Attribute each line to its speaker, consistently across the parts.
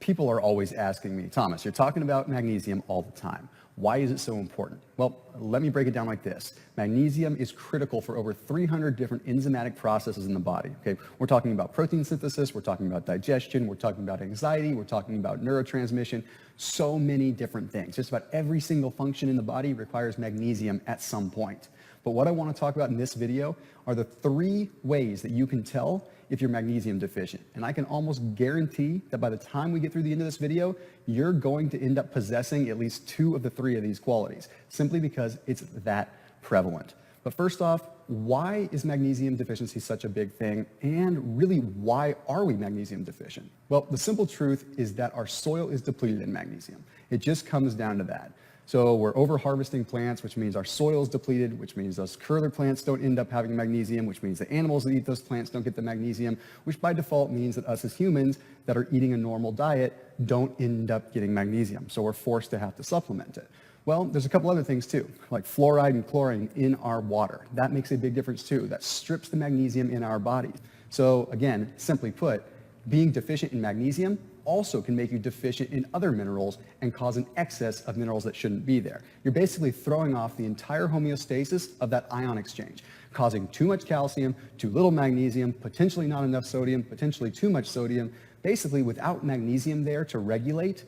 Speaker 1: People are always asking me, Thomas, you're talking about magnesium all the time. Why is it so important? Well, let me break it down like this. Magnesium is critical for over 300 different enzymatic processes in the body. Okay? We're talking about protein synthesis, we're talking about digestion, we're talking about anxiety, we're talking about neurotransmission, so many different things. Just about every single function in the body requires magnesium at some point. But what I want to talk about in this video are the 3 ways that you can tell if you're magnesium deficient. And I can almost guarantee that by the time we get through the end of this video, you're going to end up possessing at least 2 of the 3 of these qualities, simply because it's that prevalent. But first off, why is magnesium deficiency such a big thing? And really, why are we magnesium deficient? Well, the simple truth is that our soil is depleted in magnesium. It just comes down to that. So we're over-harvesting plants, which means our soil is depleted, which means those curler plants don't end up having magnesium, which means the animals that eat those plants don't get the magnesium, which by default means that us as humans that are eating a normal diet don't end up getting magnesium. So we're forced to have to supplement it. Well, there's a couple other things too, like fluoride and chlorine in our water. That makes a big difference too. That strips the magnesium in our body. So again, simply put, being deficient in magnesium also can make you deficient in other minerals and cause an excess of minerals that shouldn't be there. You're basically throwing off the entire homeostasis of that ion exchange, causing too much calcium, too little magnesium, potentially not enough sodium, potentially too much sodium. Basically, without magnesium there to regulate,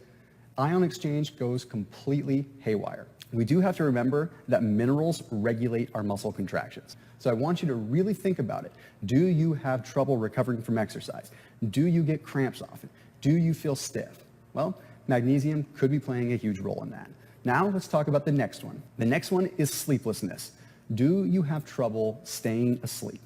Speaker 1: ion exchange goes completely haywire. We do have to remember that minerals regulate our muscle contractions. So I want you to really think about it. Do you have trouble recovering from exercise? Do you get cramps often? Do you feel stiff? Well, magnesium could be playing a huge role in that. Now let's talk about the next one. The next one is sleeplessness. Do you have trouble staying asleep?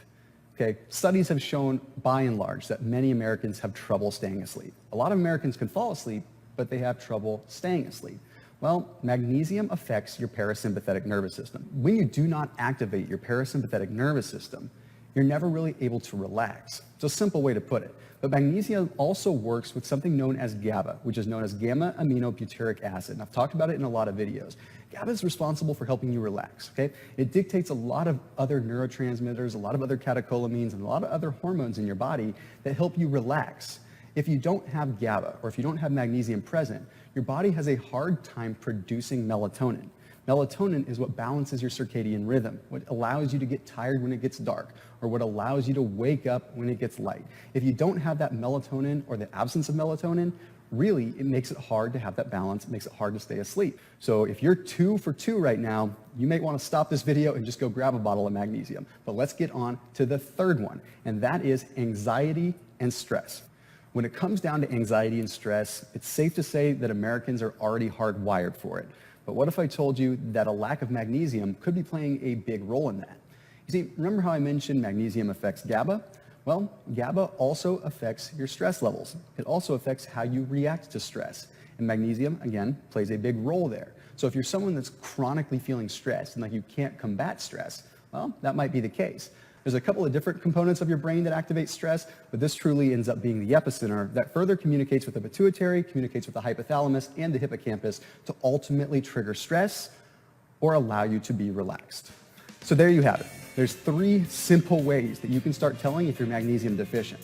Speaker 1: Okay, studies have shown by and large that many Americans have trouble staying asleep. A lot of Americans can fall asleep, but they have trouble staying asleep. Well, magnesium affects your parasympathetic nervous system. When you do not activate your parasympathetic nervous system, you're never really able to relax. It's a simple way to put it. But magnesium also works with something known as GABA, which is known as gamma-aminobutyric acid. And I've talked about it in a lot of videos. GABA is responsible for helping you relax, okay? It dictates a lot of other neurotransmitters, a lot of other catecholamines, and a lot of other hormones in your body that help you relax. If you don't have GABA, or if you don't have magnesium present, your body has a hard time producing melatonin. Melatonin is what balances your circadian rhythm, what allows you to get tired when it gets dark, or what allows you to wake up when it gets light. If you don't have that melatonin or the absence of melatonin, really it makes it hard to have that balance, it makes it hard to stay asleep. So if you're 2 for 2 right now, you may want to stop this video and just go grab a bottle of magnesium. But let's get on to the third one, and that is anxiety and stress. When it comes down to anxiety and stress, it's safe to say that Americans are already hardwired for it. But what if I told you that a lack of magnesium could be playing a big role in that? You see, remember how I mentioned magnesium affects GABA? Well, GABA also affects your stress levels. It also affects how you react to stress. And magnesium, again, plays a big role there. So if you're someone that's chronically feeling stressed and like you can't combat stress, well, that might be the case. There's a couple of different components of your brain that activate stress, but this truly ends up being the epicenter that further communicates with the pituitary, communicates with the hypothalamus and the hippocampus to ultimately trigger stress or allow you to be relaxed. So there you have it. There's 3 simple ways that you can start telling if you're magnesium deficient.